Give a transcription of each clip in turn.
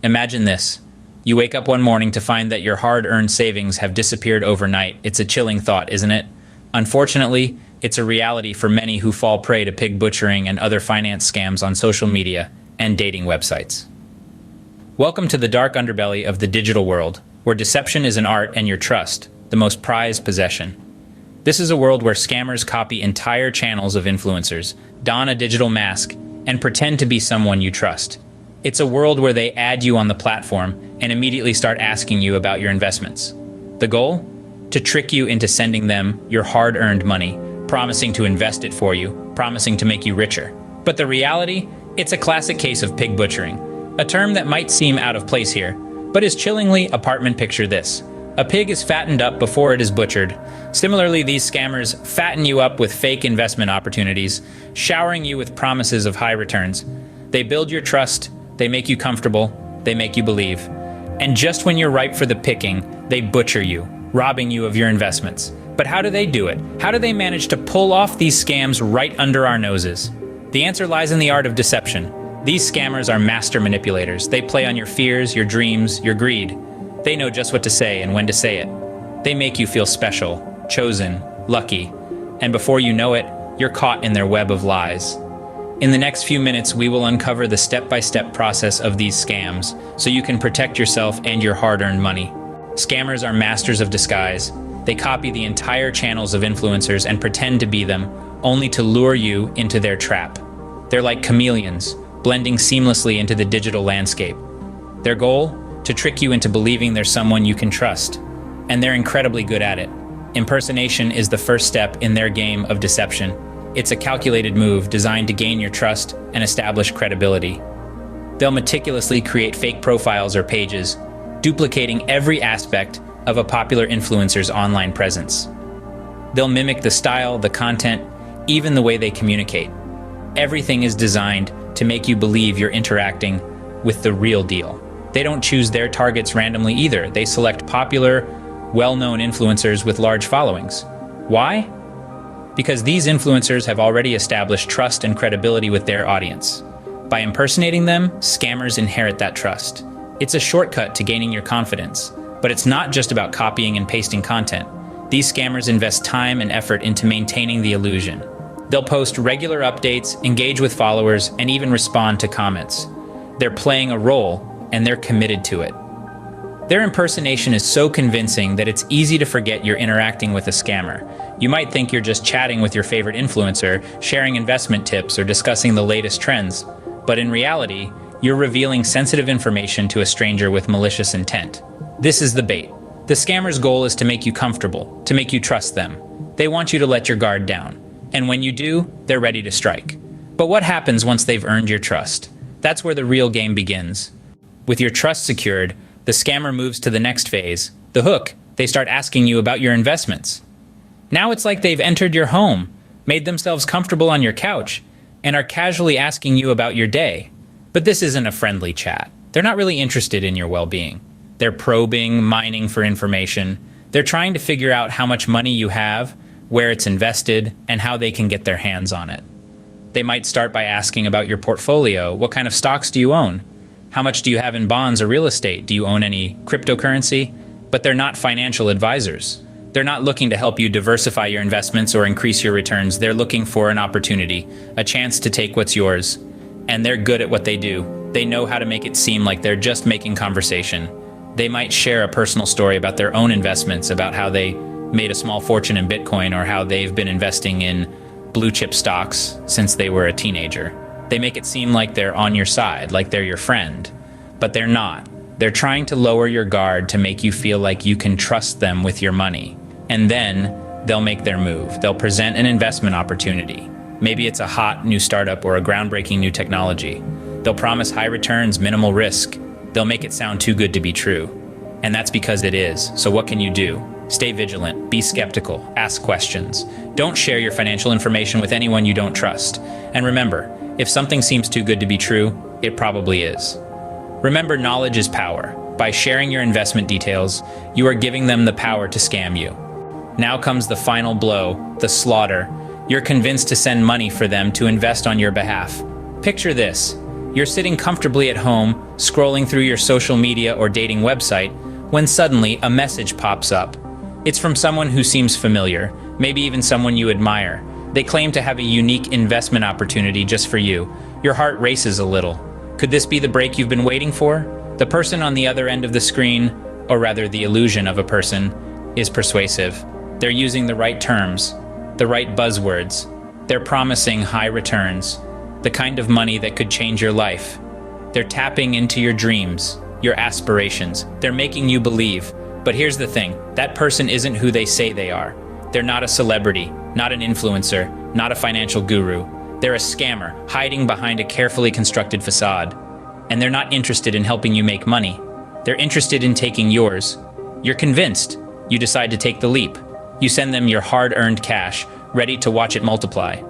Imagine this. You wake up one morning to find that your hard-earned savings have disappeared overnight. It's a chilling thought, isn't it? Unfortunately, it's a reality for many who fall prey to pig butchering and other finance scams on social media and dating websites. Welcome to the dark underbelly of the digital world, where deception is an art and your trust, the most prized possession. This is a world where scammers copy entire channels of influencers, don a digital mask, and pretend to be someone you trust. It's a world where they add you on the platform and immediately start asking you about your investments. The goal? To trick you into sending them your hard-earned money, promising to invest it for you, promising to make you richer. But the reality? It's a classic case of pig butchering, a term that might seem out of place here, but is chillingly apartment picture this. A pig is fattened up before it is butchered. Similarly, these scammers fatten you up with fake investment opportunities, showering you with promises of high returns. They build your trust, they make you comfortable, they make you believe. And just when you're ripe for the picking, they butcher you, robbing you of your investments. But how do they do it? How do they manage to pull off these scams right under our noses? The answer lies in the art of deception. These scammers are master manipulators. They play on your fears, your dreams, your greed. They know just what to say and when to say it. They make you feel special, chosen, lucky, and before you know it, you're caught in their web of lies. In the next few minutes, we will uncover the step-by-step process of these scams so you can protect yourself and your hard-earned money. Scammers are masters of disguise. They copy the entire channels of influencers and pretend to be them, only to lure you into their trap. They're like chameleons, blending seamlessly into the digital landscape. Their goal? To trick you into believing they're someone you can trust. And they're incredibly good at it. Impersonation is the first step in their game of deception. It's a calculated move designed to gain your trust and establish credibility. They'll meticulously create fake profiles or pages, duplicating every aspect of a popular influencer's online presence. They'll mimic the style, the content, even the way they communicate. Everything is designed to make you believe you're interacting with the real deal. They don't choose their targets randomly either. They select popular, well-known influencers with large followings. Why? Because these influencers have already established trust and credibility with their audience. By impersonating them, scammers inherit that trust. It's a shortcut to gaining your confidence. But it's not just about copying and pasting content. These scammers invest time and effort into maintaining the illusion. They'll post regular updates, engage with followers, and even respond to comments. They're playing a role, and they're committed to it. Their impersonation is so convincing that it's easy to forget you're interacting with a scammer. You might think you're just chatting with your favorite influencer, sharing investment tips, or discussing the latest trends. But in reality, you're revealing sensitive information to a stranger with malicious intent. This is the bait. The scammer's goal is to make you comfortable, to make you trust them. They want you to let your guard down. And when you do, they're ready to strike. But what happens once they've earned your trust? That's where the real game begins. With your trust secured, the scammer moves to the next phase, the hook. They start asking you about your investments. Now it's like they've entered your home, made themselves comfortable on your couch, and are casually asking you about your day. But this isn't a friendly chat. They're not really interested in your well-being. They're probing, mining for information. They're trying to figure out how much money you have, where it's invested, and how they can get their hands on it. They might start by asking about your portfolio. What kind of stocks do you own? How much do you have in bonds or real estate? Do you own any cryptocurrency? But they're not financial advisors. They're not looking to help you diversify your investments or increase your returns. They're looking for an opportunity, a chance to take what's yours. And they're good at what they do. They know how to make it seem like they're just making conversation. They might share a personal story about their own investments, about how they made a small fortune in Bitcoin or how they've been investing in blue chip stocks since they were a teenager. They make it seem like they're on your side, like they're your friend. But they're not. They're trying to lower your guard to make you feel like you can trust them with your money. And then they'll make their move. They'll present an investment opportunity. Maybe it's a hot new startup or a groundbreaking new technology. They'll promise high returns, minimal risk. They'll make it sound too good to be true. And that's because it is. So what can you do? Stay vigilant, be skeptical, ask questions. Don't share your financial information with anyone you don't trust. And remember, if something seems too good to be true, it probably is. Remember, knowledge is power. By sharing your investment details, you are giving them the power to scam you. Now comes the final blow, the slaughter. You're convinced to send money for them to invest on your behalf. Picture this. You're sitting comfortably at home, scrolling through your social media or dating website, when suddenly a message pops up. It's from someone who seems familiar, maybe even someone you admire. They claim to have a unique investment opportunity just for you. Your heart races a little. Could this be the break you've been waiting for? The person on the other end of the screen, or rather the illusion of a person, is persuasive. They're using the right terms, the right buzzwords. They're promising high returns, the kind of money that could change your life. They're tapping into your dreams, your aspirations. They're making you believe. But here's the thing, that person isn't who they say they are. They're not a celebrity, not an influencer, not a financial guru. They're a scammer, hiding behind a carefully constructed facade. And they're not interested in helping you make money. They're interested in taking yours. You're convinced. You decide to take the leap. You send them your hard-earned cash, ready to watch it multiply.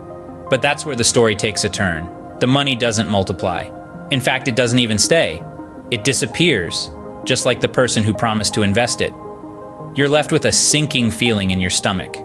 But that's where the story takes a turn. The money doesn't multiply. In fact, it doesn't even stay. It disappears, just like the person who promised to invest it. You're left with a sinking feeling in your stomach.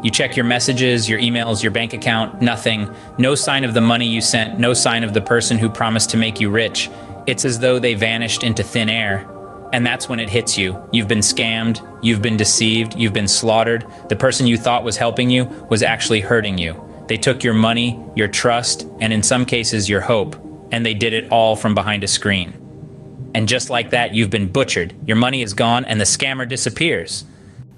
You check your messages, your emails, your bank account, nothing. No sign of the money you sent, no sign of the person who promised to make you rich. It's as though they vanished into thin air. And that's when it hits you. You've been scammed, you've been deceived, you've been slaughtered. The person you thought was helping you was actually hurting you. They took your money, your trust, and in some cases your hope, and they did it all from behind a screen. And just like that, you've been butchered. Your money is gone and the scammer disappears.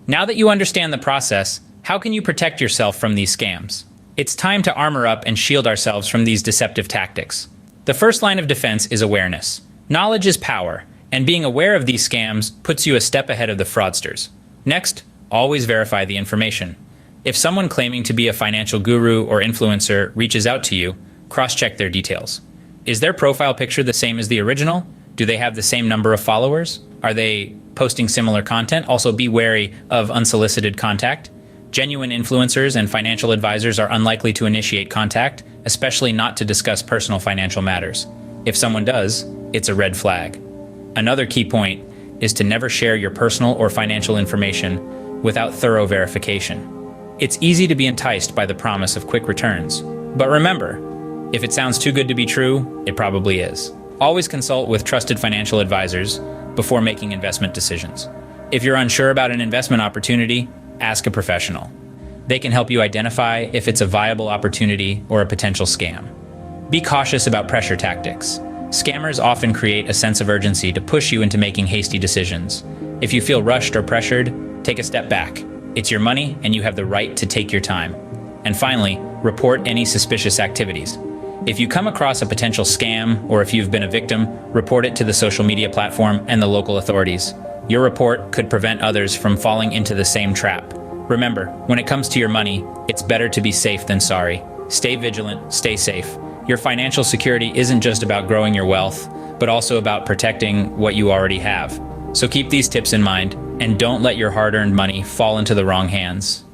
Now that you understand the process, how can you protect yourself from these scams? It's time to armor up and shield ourselves from these deceptive tactics. The first line of defense is awareness. Knowledge is power, and being aware of these scams puts you a step ahead of the fraudsters. Next, always verify the information. If someone claiming to be a financial guru or influencer reaches out to you, cross-check their details. Is their profile picture the same as the original? Do they have the same number of followers? Are they posting similar content? Also, be wary of unsolicited contact. Genuine influencers and financial advisors are unlikely to initiate contact, especially not to discuss personal financial matters. If someone does, it's a red flag. Another key point is to never share your personal or financial information without thorough verification. It's easy to be enticed by the promise of quick returns. But remember, if it sounds too good to be true, it probably is. Always consult with trusted financial advisors before making investment decisions. If you're unsure about an investment opportunity, ask a professional. They can help you identify if it's a viable opportunity or a potential scam. Be cautious about pressure tactics. Scammers often create a sense of urgency to push you into making hasty decisions. If you feel rushed or pressured, take a step back. It's your money and you have the right to take your time. And finally, report any suspicious activities. If you come across a potential scam or if you've been a victim, report it to the social media platform and the local authorities. Your report could prevent others from falling into the same trap. Remember, when it comes to your money, it's better to be safe than sorry. Stay vigilant, stay safe. Your financial security isn't just about growing your wealth, but also about protecting what you already have. So keep these tips in mind and don't let your hard-earned money fall into the wrong hands.